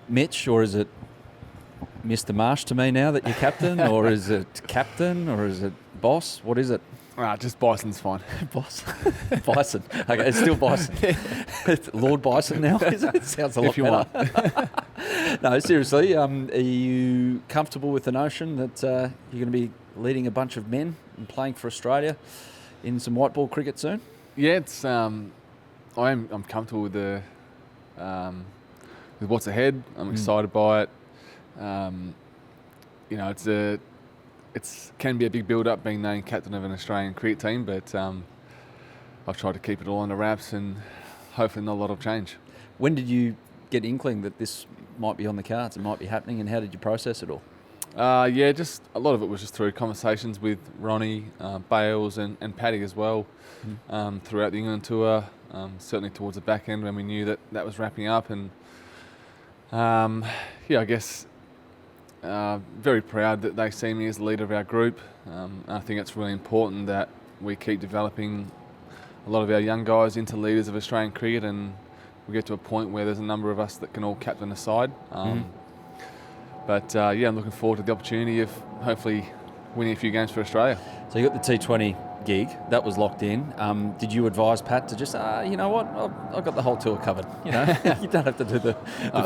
Mitch, or is it Mr. Marsh to me now that you're captain, or is it captain, or is it boss? What is it? Just Bison's fine. Boss. Bison. Okay, it's still Bison. It's Lord Bison now, is it? It sounds a lot better. Want. No, seriously, are you comfortable with the notion that you're going to be leading a bunch of men and playing for Australia in some white ball cricket soon? Yeah, it's I'm comfortable with the with what's ahead. I'm excited by it. It can be a big build-up being named captain of an Australian cricket team, but I've tried to keep it all under wraps and hopefully not a lot of change. When did you get inkling that this might be on the cards, it might be happening, and how did you process it all? Just a lot of it was just through conversations with Ronnie, Bales and Paddy as well throughout the England tour, certainly towards the back end when we knew that was wrapping up. And I guess very proud that they see me as the leader of our group. I think it's really important that we keep developing a lot of our young guys into leaders of Australian cricket, and we get to a point where there's a number of us that can all captain a side. But I'm looking forward to the opportunity of hopefully winning a few games for Australia. So you got the T20 gig, that was locked in. Did you advise Pat to just, you know what, I've got the whole tour covered. You know, you don't have to do the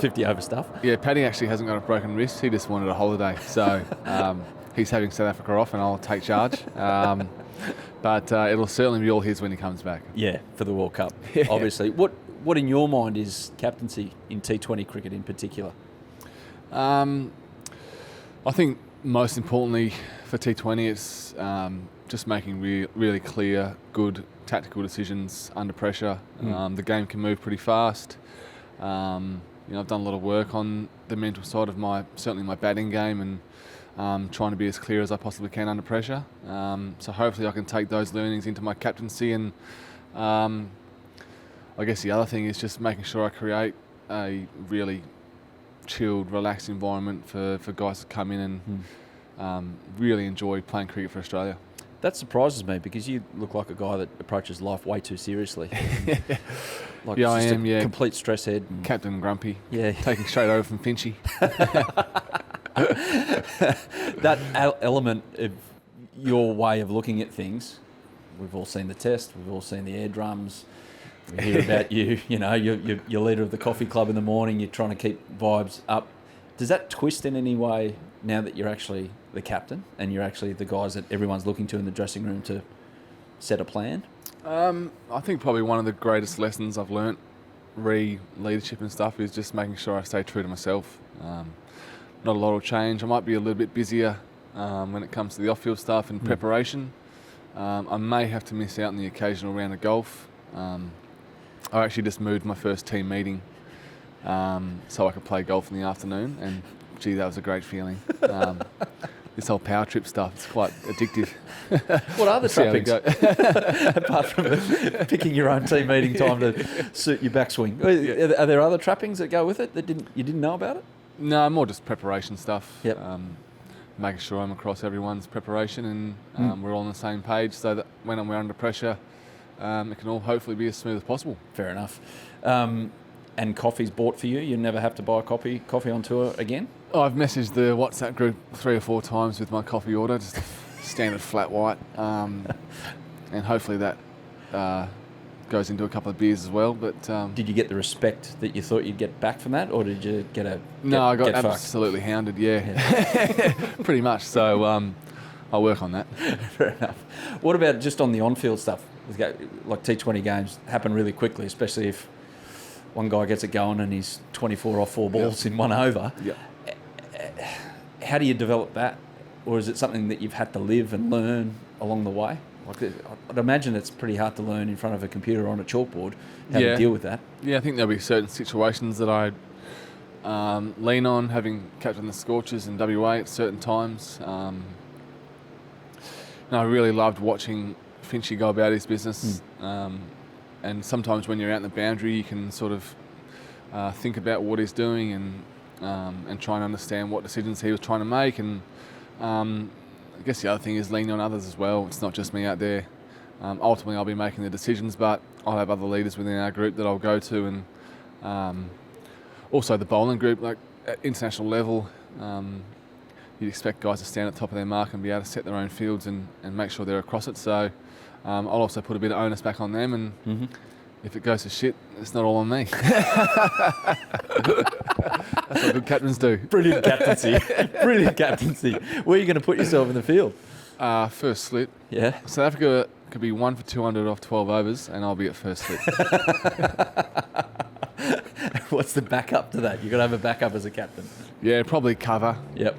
50 over stuff. Yeah, Paddy actually hasn't got a broken wrist. He just wanted a holiday. So he's having South Africa off and I'll take charge. But it'll certainly be all his when he comes back. Yeah, for the World Cup, obviously. What in your mind is captaincy in T20 cricket in particular? I think most importantly for T20 it's just making really clear, good tactical decisions under pressure. The game can move pretty fast. I've done a lot of work on the mental side of certainly my batting game, and trying to be as clear as I possibly can under pressure. So hopefully I can take those learnings into my captaincy, and I guess the other thing is just making sure I create a really chilled, relaxed environment for guys to come in and really enjoy playing cricket for Australia. That surprises me because you look like a guy that approaches life way too seriously. I am. Complete stress head. Captain Grumpy. Yeah. Taking straight over from Finchy. That element of your way of looking at things, we've all seen the test, we've all seen the air drums. We hear about you, you're leader of the coffee club in the morning, you're trying to keep vibes up. Does that twist in any way now that you're actually the captain and you're actually the guys that everyone's looking to in the dressing room to set a plan? I think probably one of the greatest lessons I've learnt leadership and stuff is just making sure I stay true to myself. Not a lot will change. I might be a little bit busier when it comes to the off-field stuff and preparation. I may have to miss out on the occasional round of golf. I actually just moved my first team meeting so I could play golf in the afternoon, and gee, that was a great feeling. This whole power trip stuff, it's quite addictive. What are the trappings? Apart from picking your own team meeting time to suit your backswing. Are there other trappings that go with it that you didn't know about it? No, more just preparation stuff. Yep. Making sure I'm across everyone's preparation and we're all on the same page so that when we're under pressure, it can all hopefully be as smooth as possible. Fair enough. And coffee's bought for you? You never have to buy coffee on tour again? I've messaged the WhatsApp group 3 or 4 times with my coffee order, just a standard flat white, and hopefully that goes into a couple of beers as well. But did you get the respect that you thought you'd get back from that, or did you I got absolutely hounded. Yeah. Pretty much. So I'll work on that. Fair enough. What about just on the on-field stuff? Like T20 games happen really quickly, especially if one guy gets it going and he's 24 off 4 balls in 1 over. Yep. How do you develop that? Or is it something that you've had to live and learn along the way? I'd imagine it's pretty hard to learn in front of a computer or on a chalkboard how to deal with that. Yeah, I think there'll be certain situations that I lean on, having captained the Scorchers in WA at certain times. I really loved watching Finchy go about his business. And sometimes when you're out in the boundary, you can sort of think about what he's doing and try and understand what decisions he was trying to make. And I guess the other thing is leaning on others as well. It's not just me out there. Ultimately, I'll be making the decisions, but I'll have other leaders within our group that I'll go to, and also the bowling group, like at international level, you'd expect guys to stand at the top of their mark and be able to set their own fields and make sure they're across it. So I'll also put a bit of onus back on them, and if it goes to shit, it's not all on me. That's what good captains do. Brilliant captaincy. Brilliant captaincy. Where are you going to put yourself in the field? First slip. Yeah. South Africa could be 1 for 200 off 12 overs, and I'll be at first slip. What's the backup to that? You've got to have a backup as a captain. Yeah, probably cover. Yep.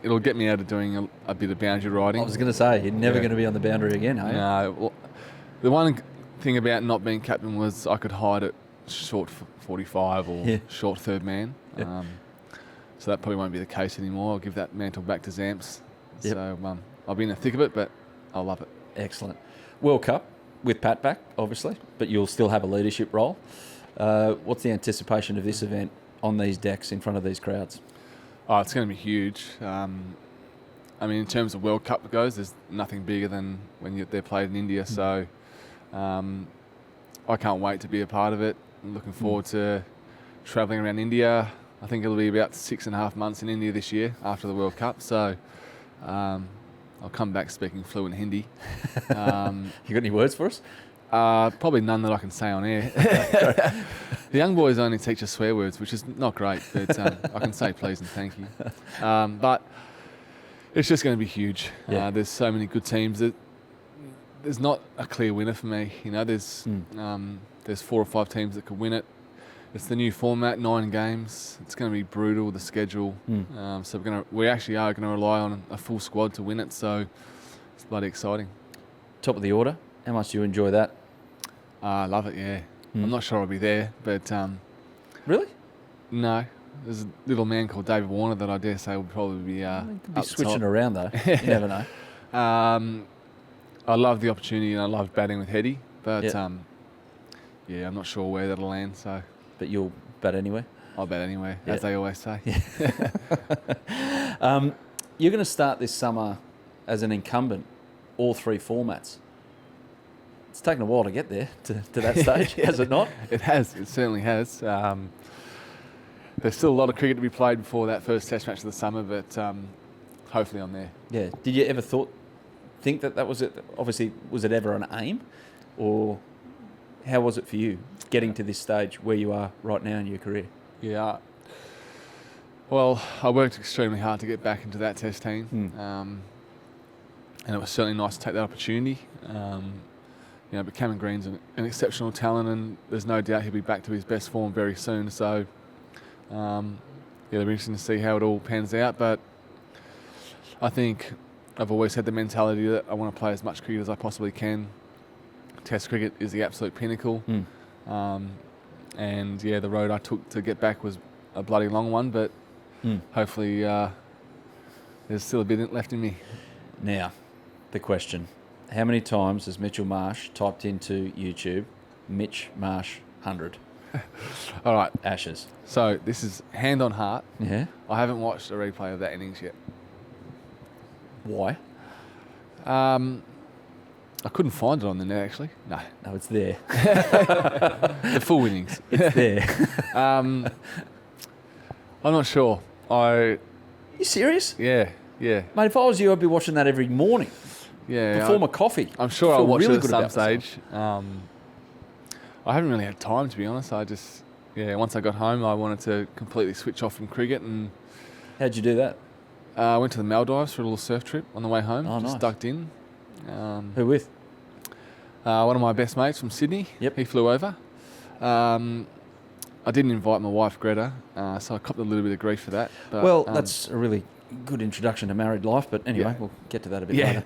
It'll get me out of doing a bit of boundary riding. I was going to say, you're never going to be on the boundary again, are you? No. Well, the one thing about not being captain was I could hide at short 45 or short third man. Yeah. So that probably won't be the case anymore. I'll give that mantle back to Zamps. Yep. So I'll be in the thick of it, but I'll love it. Excellent. World Cup with Pat back, obviously, but you'll still have a leadership role. What's the anticipation of this event on these decks in front of these crowds? Oh, it's going to be huge. I mean, in terms of World Cup goes, there's nothing bigger than when they're played in India. So I can't wait to be a part of it. I'm looking forward to travelling around India. I think it'll be about 6.5 months in India this year after the World Cup. So I'll come back speaking fluent Hindi. You got any words for us? Probably none that I can say on air. The young boys only teach us swear words, which is not great, but I can say please and thank you. But it's just going to be huge. Yeah. There's so many good teams. There's not a clear winner for me. You know, there's 4 or 5 teams that could win it. It's the new format, 9 games. It's going to be brutal, the schedule. So we actually are going to rely on a full squad to win it. So it's bloody exciting. Top of the order. How much do you enjoy that? I love it, yeah. I'm not sure I'll be there, but... Really? No. There's a little man called David Warner that I dare say will probably be could be switching around, though. You never know. I love the opportunity and I love batting with Haddin, but I'm not sure where that'll land, so... But you'll bat anyway? I'll bat anyway, as they always say. You're going to start this summer as an incumbent, all 3 formats. It's taken a while to get there, to that stage, has it not? It has, it certainly has. There's still a lot of cricket to be played before that first test match of the summer, but hopefully I'm there. Yeah. Did you ever think that was it? Obviously, was it ever an aim? Or how was it for you, getting to this stage where you are right now in your career? Yeah. Well, I worked extremely hard to get back into that test team. And it was certainly nice to take that opportunity. But Cameron Green's an exceptional talent, and there's no doubt he'll be back to his best form very soon. So, it'll be interesting to see how it all pans out. But I think I've always had the mentality that I want to play as much cricket as I possibly can. Test cricket is the absolute pinnacle. And the road I took to get back was a bloody long one, but hopefully there's still a bit left in me. Now, the question. How many times has Mitchell Marsh typed into YouTube, Mitch Marsh 100? All right. Ashes. So this is hand on heart. Yeah. I haven't watched a replay of that innings yet. Why? I couldn't find it on the net, actually. No, it's there. The full innings. It's there. I'm not sure. You serious? Yeah. Mate, if I was you, I'd be watching that every morning. Yeah. Before my coffee. I'm sure I'll watch really it at some stage. I haven't really had time, to be honest. Once I got home, I wanted to completely switch off from cricket. And how'd you do that? I went to the Maldives for a little surf trip on the way home. Oh, just nice. ducked in. Who with? One of my best mates from Sydney. Yep. He flew over. I didn't invite my wife, Greta, so I copped a little bit of grief for that. But, that's a really good introduction to married life, but anyway, we'll get to that a bit later.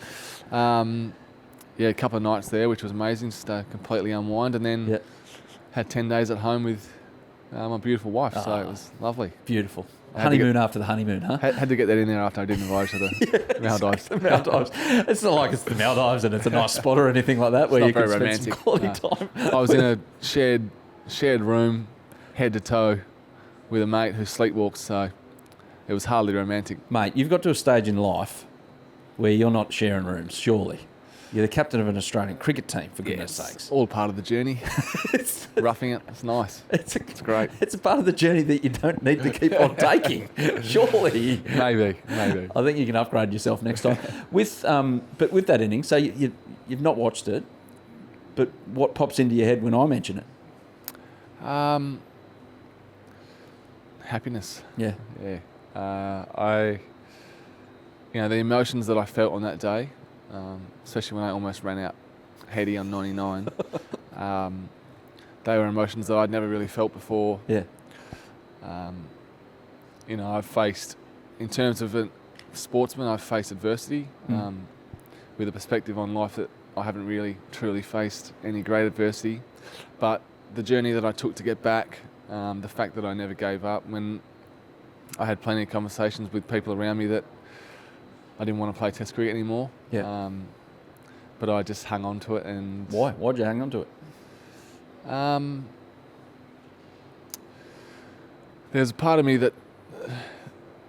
A couple of nights there, which was amazing, just to completely unwind, and then had 10 days at home with my beautiful wife, so it was lovely. Beautiful. Honeymoon after the honeymoon, huh? Had to get that in there after I did invite her to the Maldives. The Maldives. It's not like it's the Maldives and it's a nice spot or anything like that where you can spend some quality time. I was in a shared room, head to toe, with a mate who sleepwalks, so it was hardly romantic. Mate, you've got to a stage in life where you're not sharing rooms, surely. You're the captain of an Australian cricket team, for goodness sakes. All part of the journey. Roughing it. It's nice. It's great. It's a part of the journey that you don't need to keep on taking, surely. Maybe. I think you can upgrade yourself next time. But with that inning, so you've not watched it, but what pops into your head when I mention it? Happiness. Yeah. The emotions that I felt on that day, especially when I almost ran out Haddin on 99, they were emotions that I'd never really felt before. Yeah. I've faced, in terms of a sportsman, I've faced adversity with a perspective on life that I haven't really truly faced any great adversity. But the journey that I took to get back, the fact that I never gave up, when I had plenty of conversations with people around me that I didn't want to play Test cricket anymore. Yeah. But I just hung on to it. And why? Why'd you hang on to it? There's a part of me that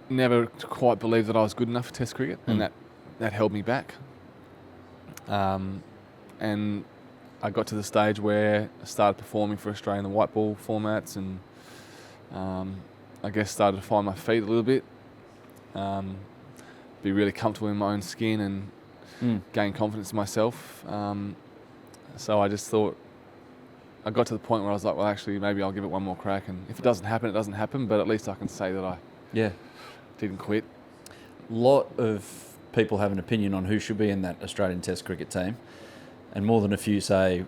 never quite believed that I was good enough for Test cricket, and that held me back. And I got to the stage where I started performing for Australia in the white ball formats, and I guess started to find my feet a little bit, be really comfortable in my own skin and gain confidence in myself. So I just thought, I got to the point where I was like, well, actually, maybe I'll give it one more crack, and if it doesn't happen, it doesn't happen, but at least I can say that I didn't quit. A lot of people have an opinion on who should be in that Australian Test cricket team, and more than a few say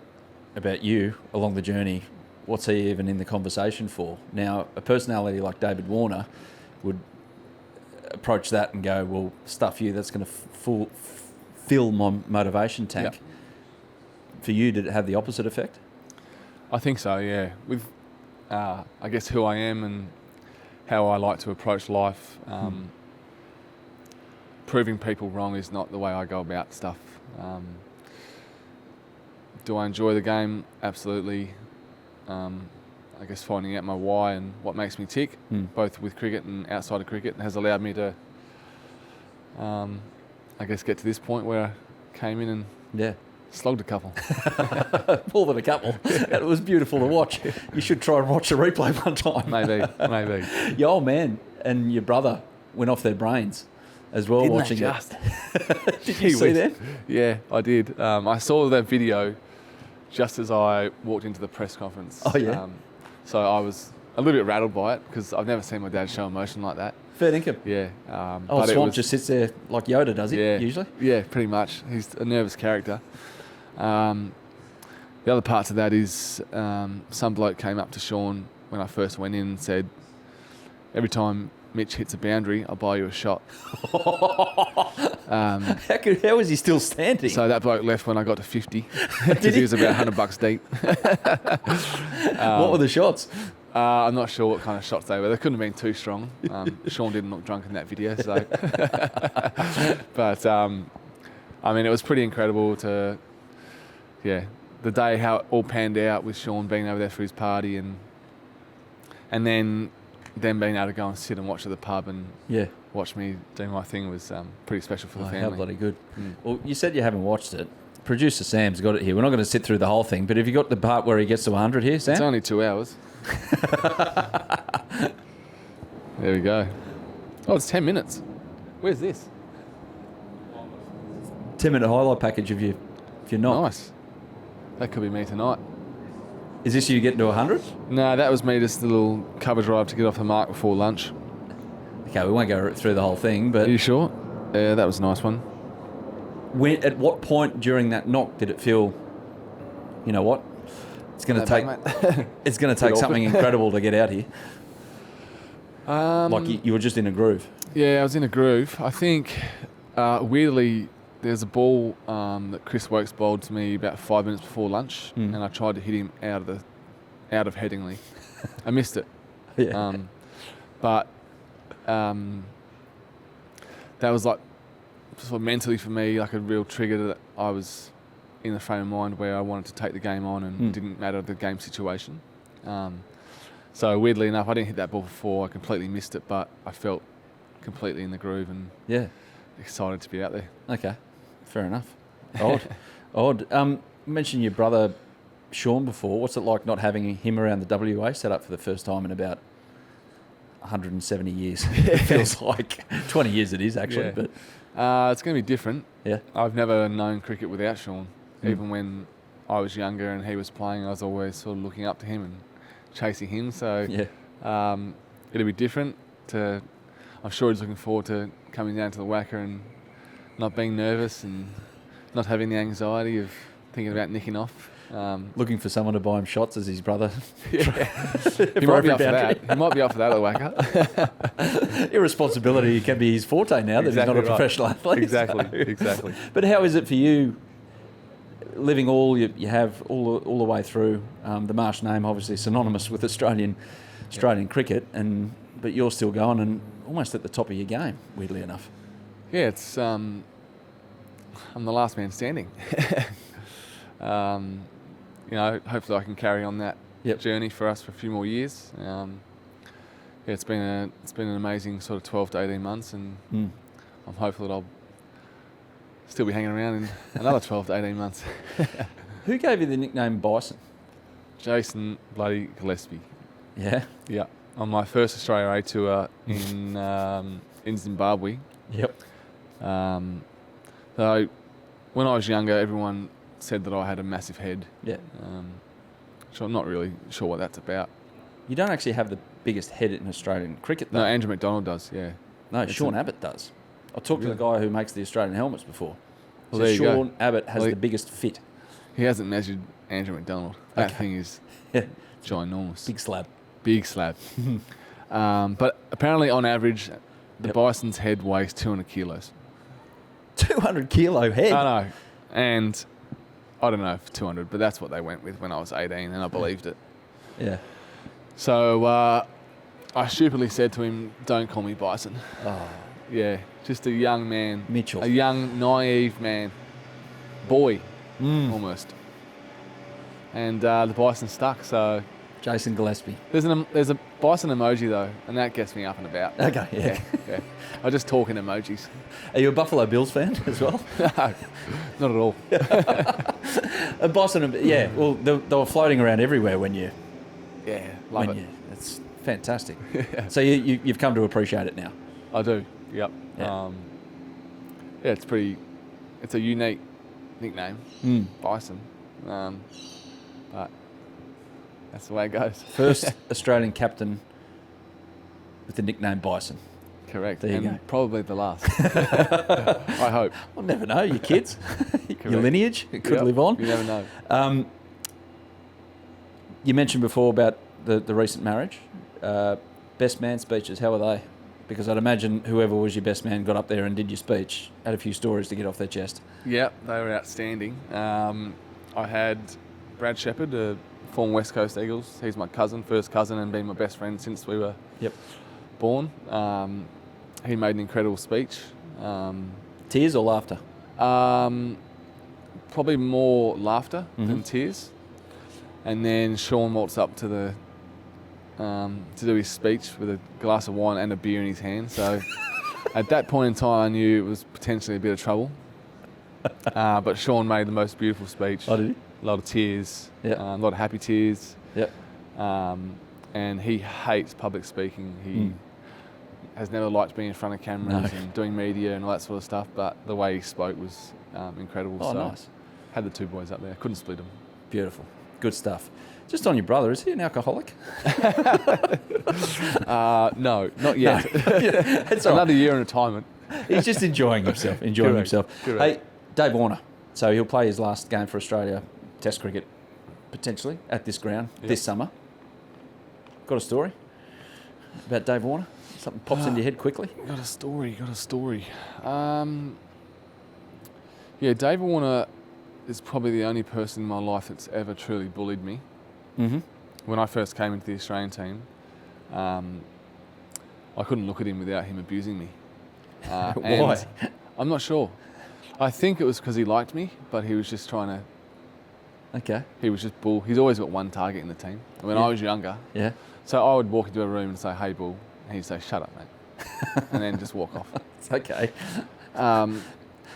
about you along the journey, what's he even in the conversation for? Now, a personality like David Warner would approach that and go, well, stuff you, that's going to fill my motivation tank. Yep. For you, did it have the opposite effect? I think so, yeah. With, I guess, who I am and how I like to approach life, proving people wrong is not the way I go about stuff. Do I enjoy the game? Absolutely. I guess finding out my why and what makes me tick, both with cricket and outside of cricket, has allowed me to, I guess, get to this point where I came in and slogged a couple. More than a couple. It was beautiful to watch. You should try and watch the replay one time. Maybe. Your old man and your brother went off their brains as well. Didn't watching they just? it. Did you see that? Yeah, I did. I saw that video just as I walked into the press conference. Oh, yeah? So I was a little bit rattled by it because I've never seen my dad show emotion like that. Fair dinkum. Yeah. Swamp just sits there like Yoda, does he, usually? Yeah, pretty much. He's a nervous character. The other part to that is some bloke came up to Shuan when I first went in and said, every time Mitch hits a boundary, I'll buy you a shot. How is he still standing? So that bloke left when I got to 50 because he was about $100 deep. What were the shots? I'm not sure what kind of shots they were. They couldn't have been too strong. Shuan didn't look drunk in that video. So, but I mean, it was pretty incredible to, the day how it all panned out with Shuan being over there for his party, and then being able to go and sit and watch at the pub and watch me do my thing was pretty special for the family. How bloody good. Well, you said you haven't watched it. Producer Sam's got it here. We're not going to sit through the whole thing, but have you got the part where he gets to 100 here, Sam? It's only 2 hours. There we go. Oh, it's 10 minutes. Where's this? 10-minute highlight package if you're not. Nice. That could be me tonight. Is this you getting to 100? No, that was me, just a little cover drive to get off the mark before lunch. Okay, we won't go through the whole thing, but... Are you sure? Yeah, that was a nice one. At what point during that knock did it feel, you know what, it's going to take it's going to take something incredible to get out here? Like you were just in a groove. Yeah, I was in a groove. I think, weirdly, there's a ball that Chris Wokes bowled to me about 5 minutes before lunch, and I tried to hit him out of Headingley. I missed it. Yeah. But that was like, sort of mentally for me, like a real trigger that I was in the frame of mind where I wanted to take the game on, and it didn't matter the game situation. So weirdly enough, I didn't hit that ball before. I completely missed it, but I felt completely in the groove and excited to be out there. Okay, fair enough. Odd. You mentioned your brother Shuan before. What's it like not having him around the WA set up for the first time in about 170 years? It feels like 20 years it is actually. Yeah. But it's going to be different. yeah, I've never known cricket without Shuan. Even when I was younger and he was playing, I was always sort of looking up to him and chasing him. So yeah, it'll be different. I'm sure he's looking forward to coming down to the Wacker and not being nervous and not having the anxiety of thinking about nicking off. looking for someone to buy him shots as his brother. He For might be every up for boundary. that. He might be up for that at the Wacker. Irresponsibility can be his forte now that he's not a professional athlete. Exactly. But how is it for you, living all you have all the way through? The Marsh name obviously synonymous with Australian cricket, but you're still going and almost at the top of your game, weirdly enough. Yeah, it's I'm the last man standing. Hopefully I can carry on that journey for us for a few more years. It's been an amazing sort of 12 to 18 months, and I'm hopeful that I'll still be hanging around in another 12 to 18 months. Who gave you the nickname Bison? Jason bloody Gillespie. Yeah. Yeah, on my first Australia A tour in Zimbabwe. Yep. So when I was younger, everyone said that I had a massive head. Yeah. So I'm not really sure what that's about. You don't actually have the biggest head in Australian cricket, though. No, Andrew McDonald does, yeah. No, Sean Abbott does. I talked to the guy who makes the Australian helmets before. Well, there you Sean go. Abbott has the biggest fit. He hasn't measured Andrew McDonald. That thing is ginormous. Big slab. But apparently, on average, the bison's head weighs 200 kilos. 200 kilo head? I know. And I don't know if 200, but that's what they went with when I was 18, and I believed it. Yeah. So I stupidly said to him, "Don't call me Bison." Oh, Yeah, just a young man. Mitchell. A young, naive man. Boy, almost. And the bison stuck, so... Jason Gillespie. There's a bison emoji, though, and that gets me up and about. Okay, yeah. I just talk in emojis. Are you a Buffalo Bills fan as well? No, not at all. A Bison, yeah. Well, they were floating around everywhere when you... Yeah, love it. It's fantastic. So you've come to appreciate it now? I do, yep. Yeah. It's a unique nickname, Bison. But that's the way it goes. First Australian captain with the nickname Bison. Correct. There you go. Probably the last. I hope. I'll never know. Your kids, your lineage, it could live on. You never know. You mentioned before about the recent marriage. Best man speeches, how were they? Because I'd imagine whoever was your best man got up there and did your speech, had a few stories to get off their chest. Yep, they were outstanding. I had Brad Shepherd, a former West Coast Eagles. He's my first cousin, and been my best friend since we were born. He made an incredible speech. Tears or laughter? Probably more laughter than tears. And then Shuan walks up to do his speech with a glass of wine and a beer in his hand. So at that point in time, I knew it was potentially a bit of trouble. But Shuan made the most beautiful speech. Oh, did he? A lot of tears, a lot of happy tears. Yep. And he hates public speaking. He has never liked being in front of cameras and doing media and all that sort of stuff. But the way he spoke was incredible. Oh, so nice. Had the two boys up there. Couldn't split them. Beautiful. Good stuff. Just on your brother, is he an alcoholic? No, not yet. It's all another year in retirement. He's just enjoying himself. Correct. Hey, Dave Warner. So he'll play his last game for Australia, Test cricket, potentially at this ground this summer. Got a story about Dave Warner? Something pops into your head quickly? Got a story. Dave Warner is probably the only person in my life that's ever truly bullied me. Mm-hmm. When I first came into the Australian team, I couldn't look at him without him abusing me. Why? I'm not sure. I think it was because he liked me, but he was just trying to... Okay. He was just bull. He's always got one target in the team. When I was younger, so I would walk into a room and say, "Hey, Bull," and he'd say, "Shut up, mate," and then just walk off. It's okay.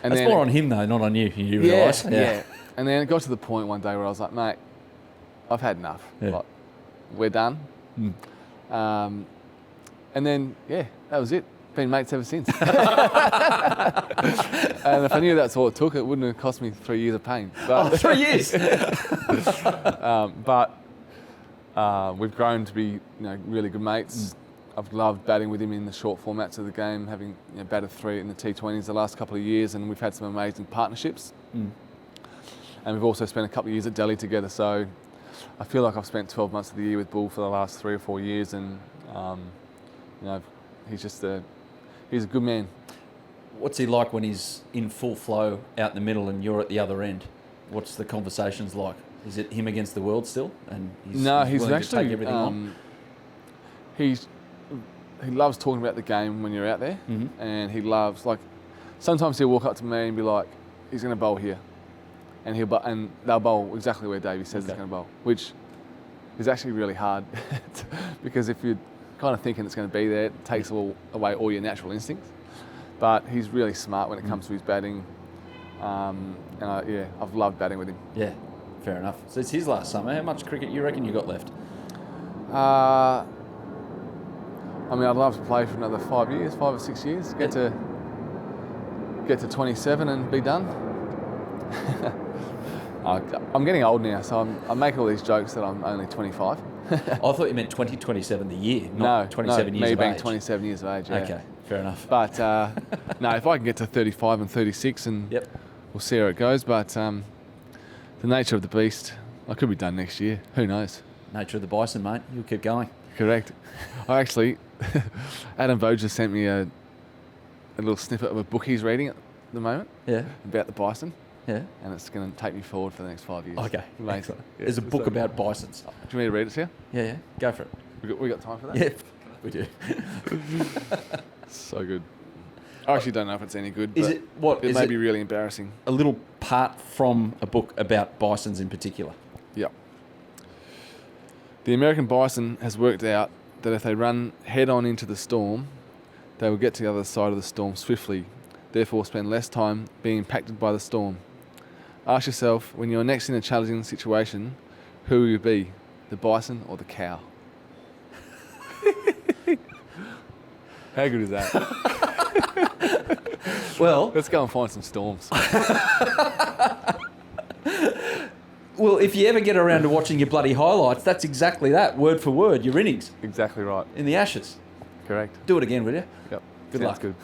And That's then more on him though, not on you. You realise? yeah. And then it got to the point one day where I was like, mate, I've had enough. Yeah. Like, we're done. And then, that was it. Been mates ever since. And if I knew that's all it took, it wouldn't have cost me 3 years of pain. But, 3 years. but we've grown to be really good mates. I've loved batting with him in the short formats of the game, having batted 3 in the T20s the last couple of years, and we've had some amazing partnerships. And we've also spent a couple of years at Delhi together, so I feel like I've spent 12 months of the year with Bull for the last 3 or 4 years, and he's a good man. What's he like when he's in full flow out in the middle and you're at the other end? What's the conversations like? Is it him against the world still? And he's willing actually to take everything on? He loves talking about the game when you're out there, and he loves, like, sometimes he'll walk up to me and be like, he's going to bowl here, and they'll bowl exactly where Davey says he's going to bowl, which is actually really hard because if you're kind of thinking it's going to be there, it takes away all your natural instincts. But he's really smart when it comes to his batting, and I've loved batting with him. Yeah, fair enough. So it's his last summer. How much cricket you reckon you got left? I'd love to play for another 5 years, 5 or 6 years. Get to 27 and be done. I'm getting old now, so I'm making all these jokes that I'm only 25. I thought you meant 2027 the year, not 27 years me of being age. 27 years of age. Yeah. Okay, fair enough. But if I can get to 35 and 36, and we'll see how it goes. But the nature of the beast, I could be done next year. Who knows? Nature of the bison, mate. You'll keep going. Correct. Adam Peacock just sent me a little snippet of a book he's reading at the moment. Yeah. About the bison. Yeah. And it's going to take me forward for the next 5 years. Okay. Amazing. Yeah, there's a book about bisons. Do you want me to read it to you? Yeah. Go for it. We got time for that? Yeah, we do. So good. I actually don't know if it's any good. Is it what? It may be really embarrassing. A little part from a book about bisons in particular. Yep. The American bison has worked out that if they run head-on into the storm, they will get to the other side of the storm swiftly, therefore spend less time being impacted by the storm. Ask yourself, when you're next in a challenging situation, who will you be, the bison or the cow? How good is that? Well, let's go and find some storms. Well, if you ever get around to watching your bloody highlights, that's exactly that, word for word, your innings. Exactly right. In the Ashes. Correct. Do it again, will you? Yep. Good luck. Good.